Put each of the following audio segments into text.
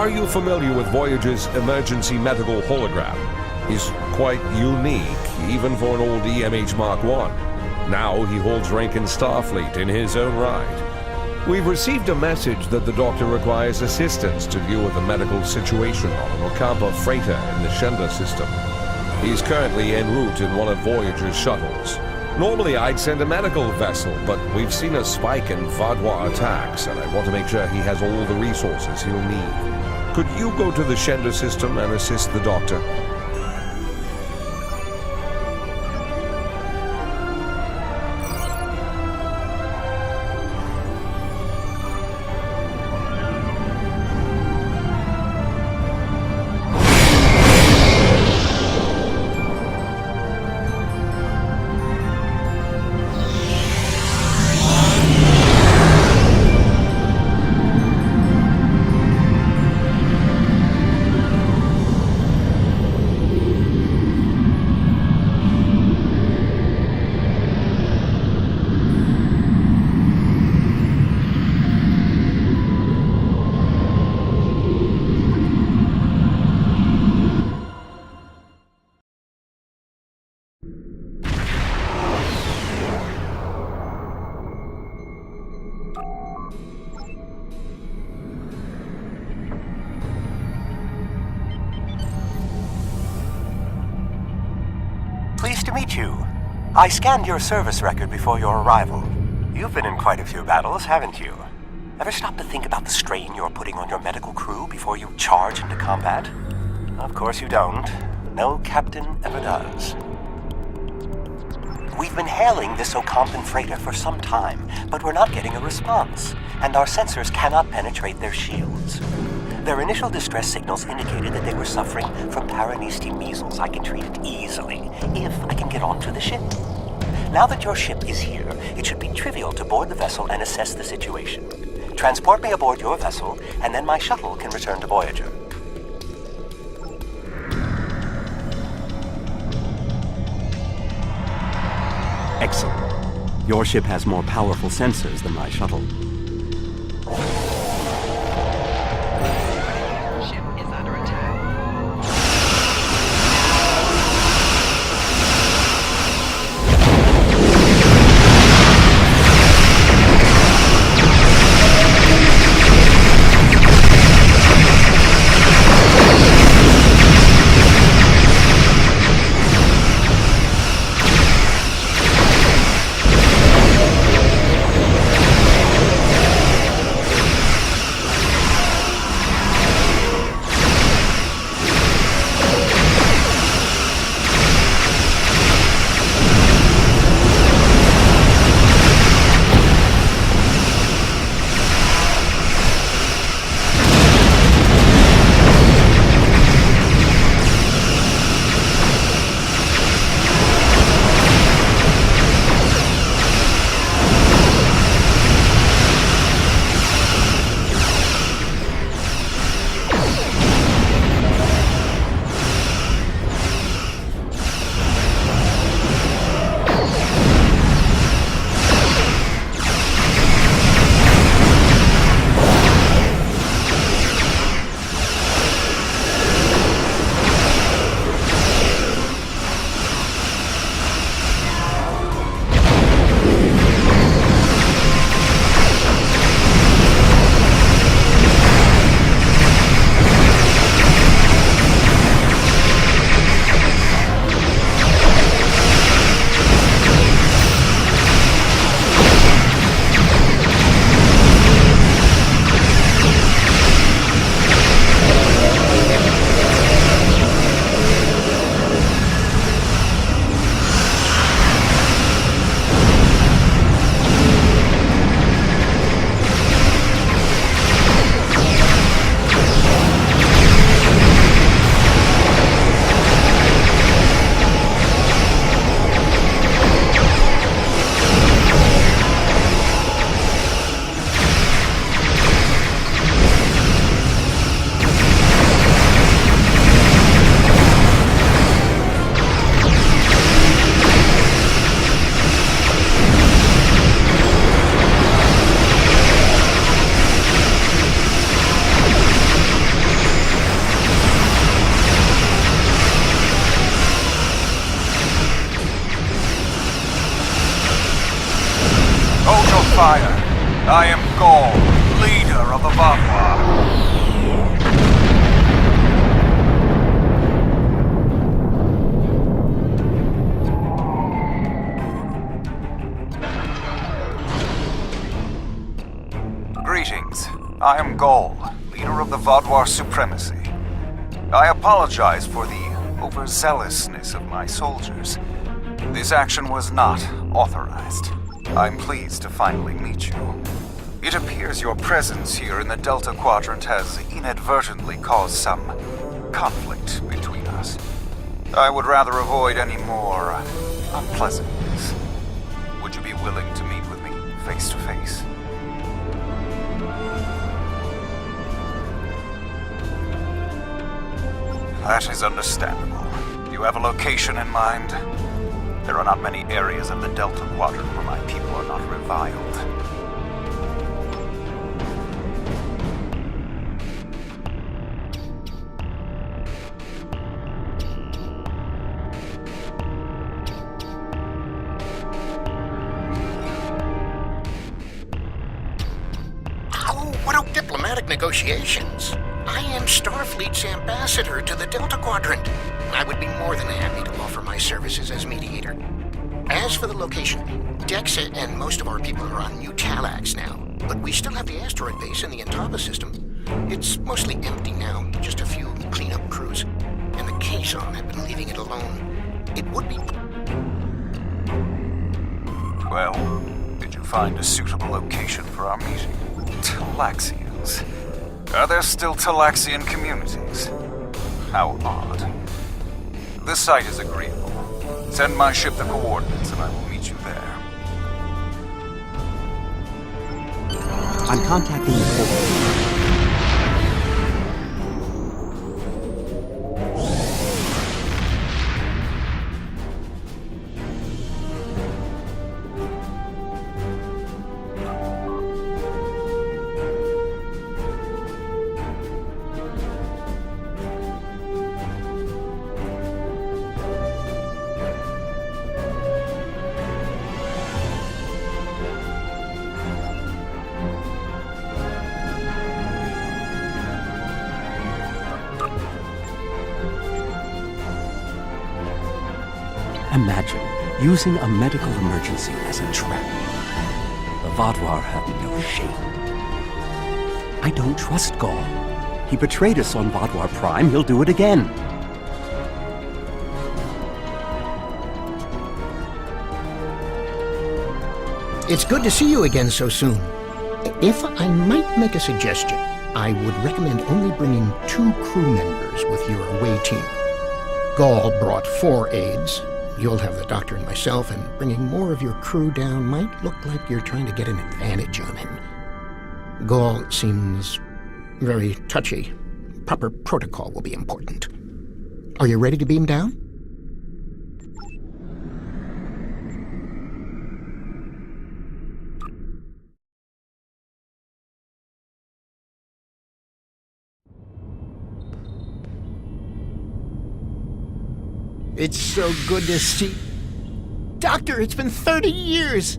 Are you familiar with Voyager's emergency medical hologram? He's quite unique, even for an old EMH Mark I. Now he holds rank in Starfleet in his own right. We've received a message that the Doctor requires assistance to deal with a medical situation on an Ocampa freighter in the Shenda system. He's currently en route in one of Voyager's shuttles. Normally I'd send a medical vessel, but we've seen a spike in Vadua attacks, and I want to make sure he has all the resources he'll need. Could you go to the Shenda system and assist the Doctor? Pleased to meet you. I scanned your service record before your arrival. You've been in quite a few battles, haven't you? Ever stop to think about the strain you're putting on your medical crew before you charge into combat? Of course you don't. No captain ever does. We've been hailing this Ocampan freighter for some time, but we're not getting a response, and our sensors cannot penetrate their shields. Their initial distress signals indicated that they were suffering from Paranesti measles. I can treat it easily, if I can get onto the ship. Now that your ship is here, it should be trivial to board the vessel and assess the situation. Transport me aboard your vessel, and then my shuttle can return to Voyager. Excellent. Your ship has more powerful sensors than my shuttle. I am Gaul, leader of the Vatwa. Greetings. I am Gaul, leader of the Vatwa supremacy. I apologize for the overzealousness of my soldiers. This action was not authorized. I'm pleased to finally meet you. It appears your presence here in the Delta Quadrant has inadvertently caused some conflict between us. I would rather avoid any more unpleasantness. Would you be willing to meet with me face to face? That is understandable. You have a location in mind? There are not many areas of the Delta Quadrant where my people are not reviled. Oh, what a diplomatic negotiations. I am Starfleet's ambassador to the Delta Quadrant. I would be more than happy to offer my services as mediator. As for the location, Dexa and most of our people are on New Talax now, but we still have the asteroid base in the Intaba system. It's mostly empty now, just a few cleanup crews, and the Kazon have been leaving it alone. It would be... Well, did you find a suitable location for our meeting? Talaxians. Are there still Talaxian communities? How odd. The site is agreeable. Send my ship the coordinates and I will meet you there. I'm contacting the port. Imagine using a medical emergency as a trap. The Vatwa have no shame. I don't trust Gaul. He betrayed us on Vatwa Prime. He'll do it again. It's good to see you again so soon. If I might make a suggestion, I would recommend only bringing 2 crew members with your away team. Gaul brought 4 aides. You'll have the doctor and myself, and bringing more of your crew down might look like you're trying to get an advantage on him. Gaul seems very touchy. Proper protocol will be important. Are you ready to beam down? It's so good to see... Doctor, it's been 30 years!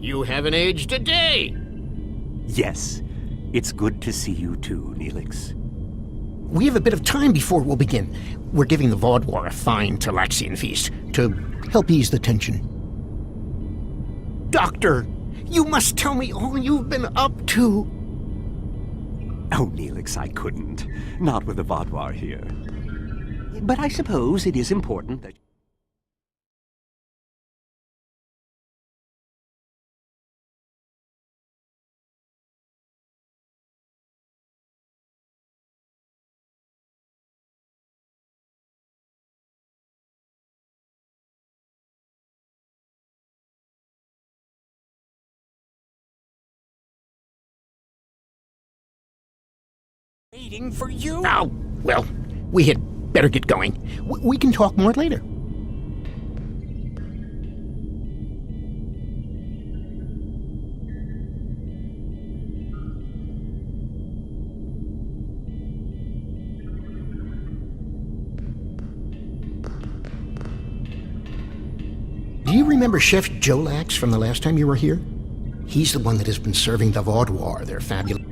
You haven't aged a day! Yes, it's good to see you too, Neelix. We have a bit of time before we'll begin. We're giving the Vaudwar a fine Talaxian feast to help ease the tension. Doctor, you must tell me all you've been up to. Oh, Neelix, I couldn't. Not with the Vatwa here. But I suppose it is important that... Waiting for you? Oh, well, we had better get going. We can talk more later. Do you remember Chef Jolax from the last time you were here? He's the one that has been serving the Vaudois, their fabulous...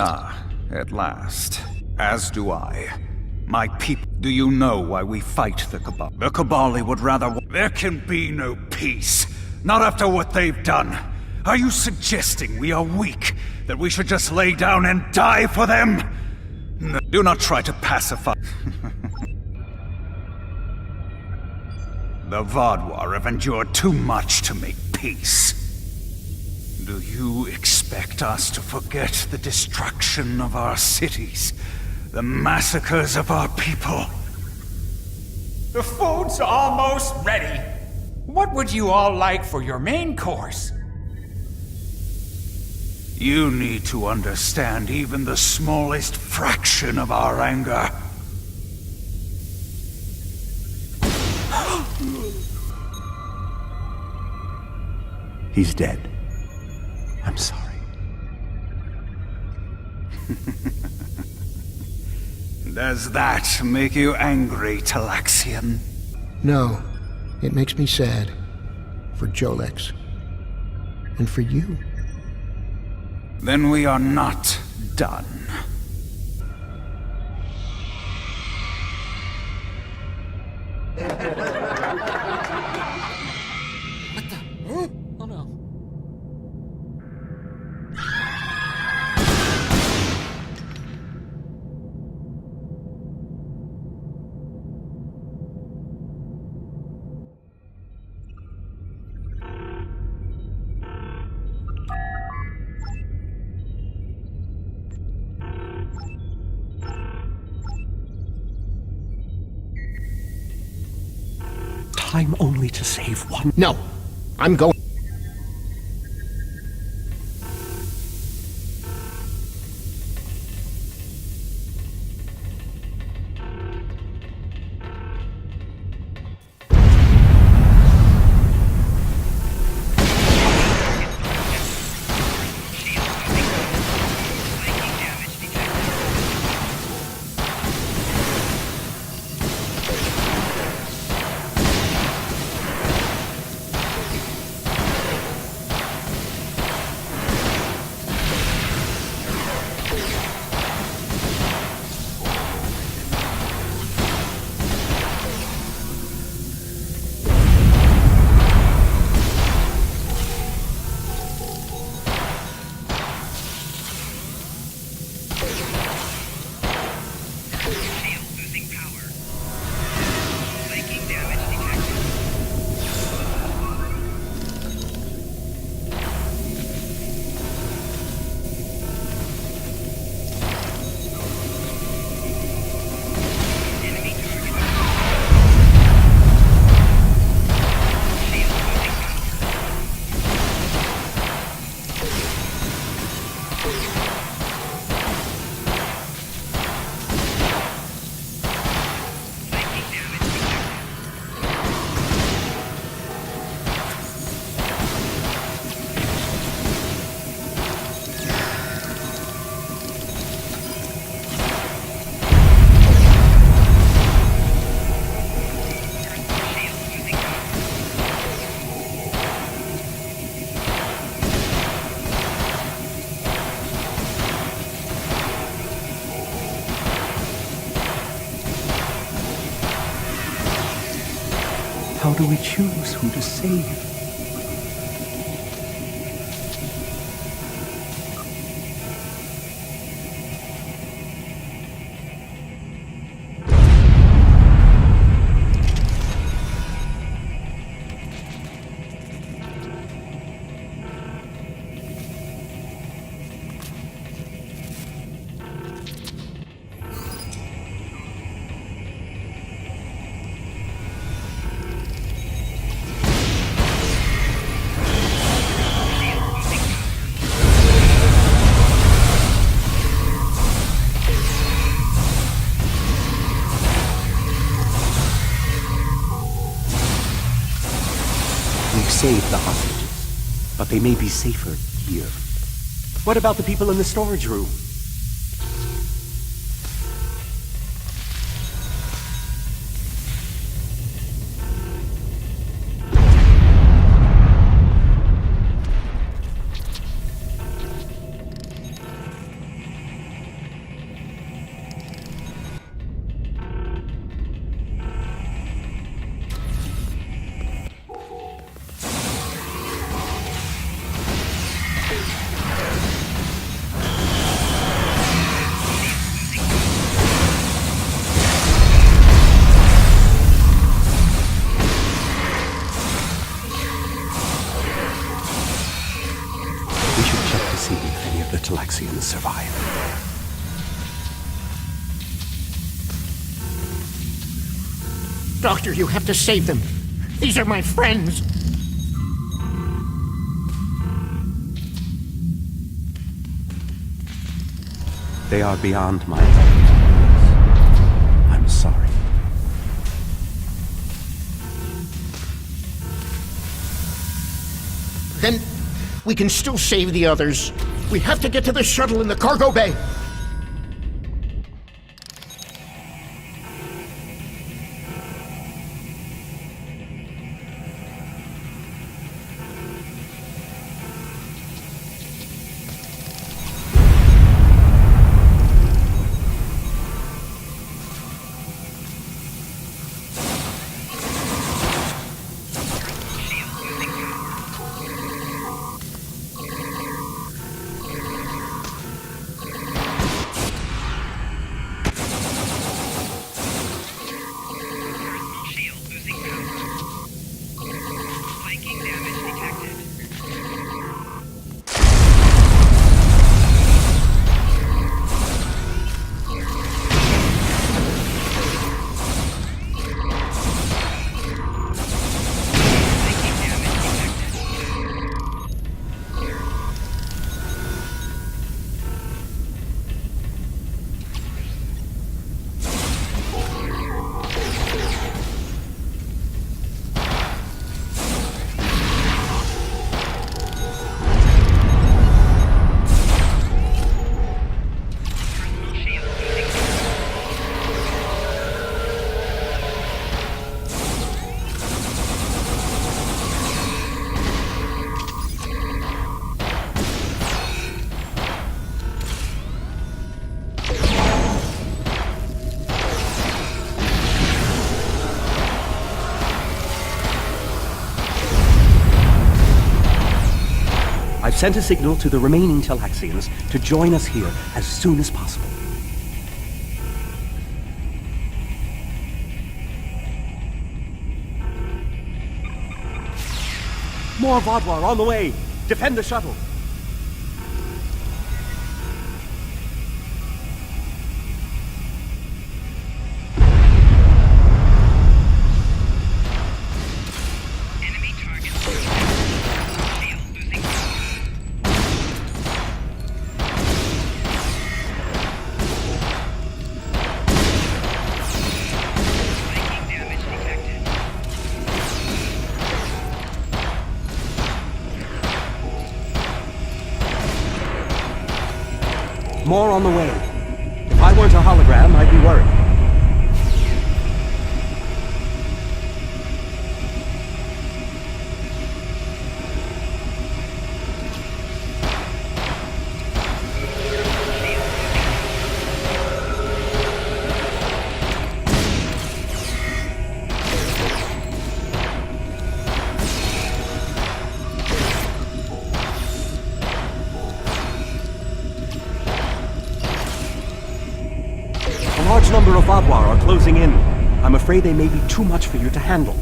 Ah, at last. As do I. My people, do you know why we fight the Cabal? The Cabali would rather... There can be no peace. Not after what they've done. Are you suggesting we are weak? That we should just lay down and die for them? No, do not try to pacify... The Vaudois have endured too much to make peace. Do you expect us to forget the destruction of our cities? The massacres of our people? The food's almost ready. What would you all like for your main course? You need to understand even the smallest fraction of our anger. He's dead. I'm sorry. Does that make you angry, Talaxian? No, it makes me sad. For Jolex. And for you. Then we are not done. Oh no. Time only to save one. No, I'm going... How do we choose who to save? save the hostages, but they may be safer here. What about the people in the storage room? Talaxians survive. Doctor, you have to save them. These are my friends. They are beyond my abilities. I'm sorry. Then we can still save the others. We have to get to the shuttle in the cargo bay. I've sent a signal to the remaining Talaxians to join us here as soon as possible. More Vodwar on the way! Defend the shuttle! More on the way. If I weren't a hologram, I'd be worried. A large number of Vodwar are closing in. I'm afraid they may be too much for you to handle.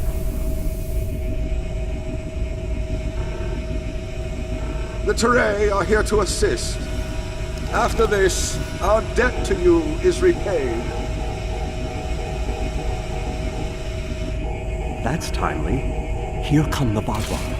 The Teray are here to assist. After this, our debt to you is repaid. That's timely. Here come the Vodwar.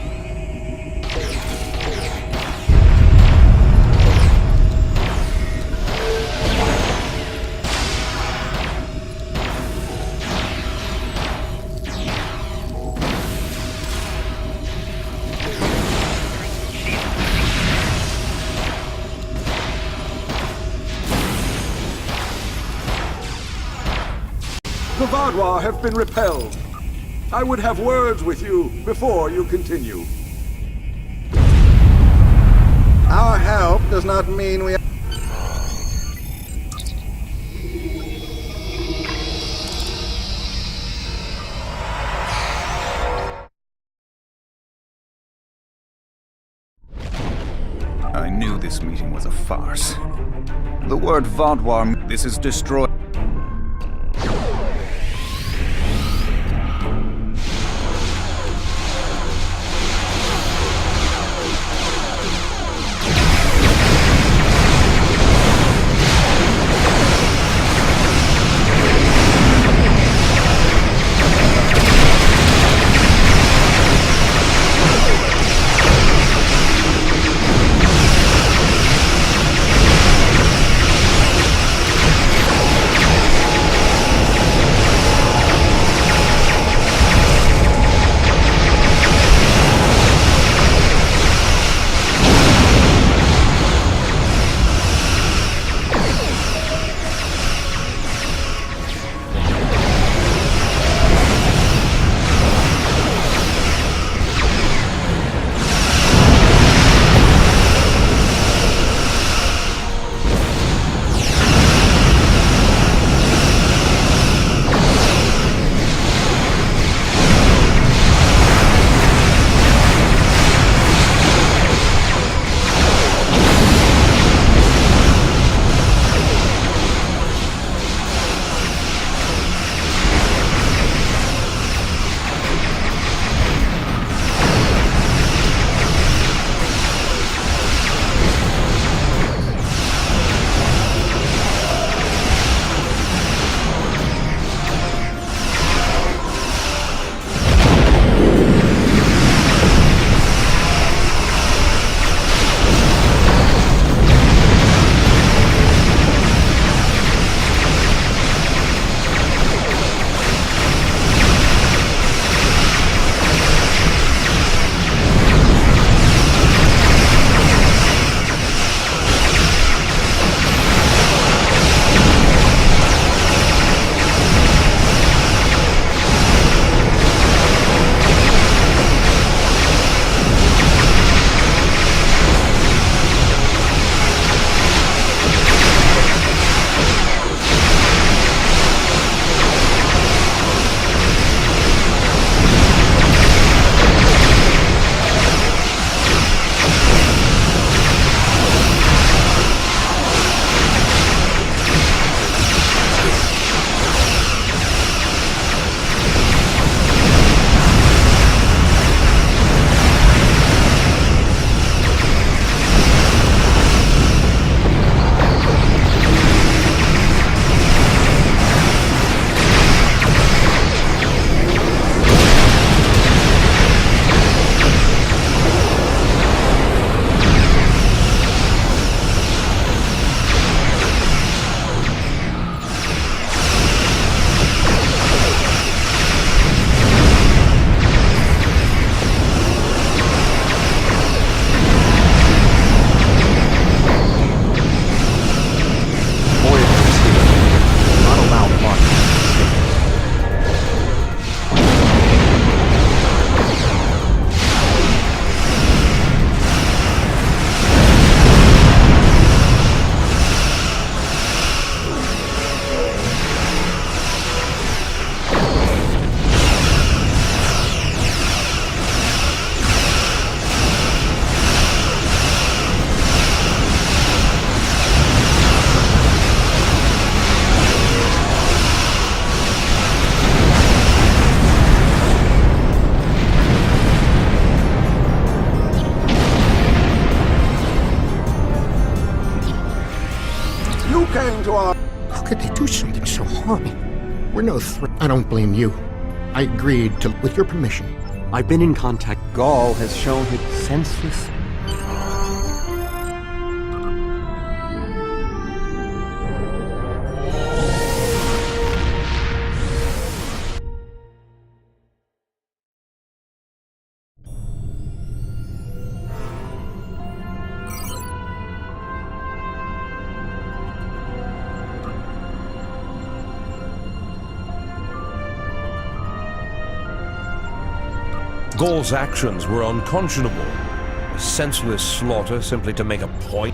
The Vadwar have been repelled. I would have words with you before you continue. Our help does not mean we... I knew this meeting was a farce. The word Vadwar, this is destroyed. came to our... How could they do something so horrible? We're no threat. I don't blame you. I agreed to, with your permission. I've been in contact. Gaul has shown his senseless. Gaul's actions were unconscionable. A senseless slaughter simply to make a point.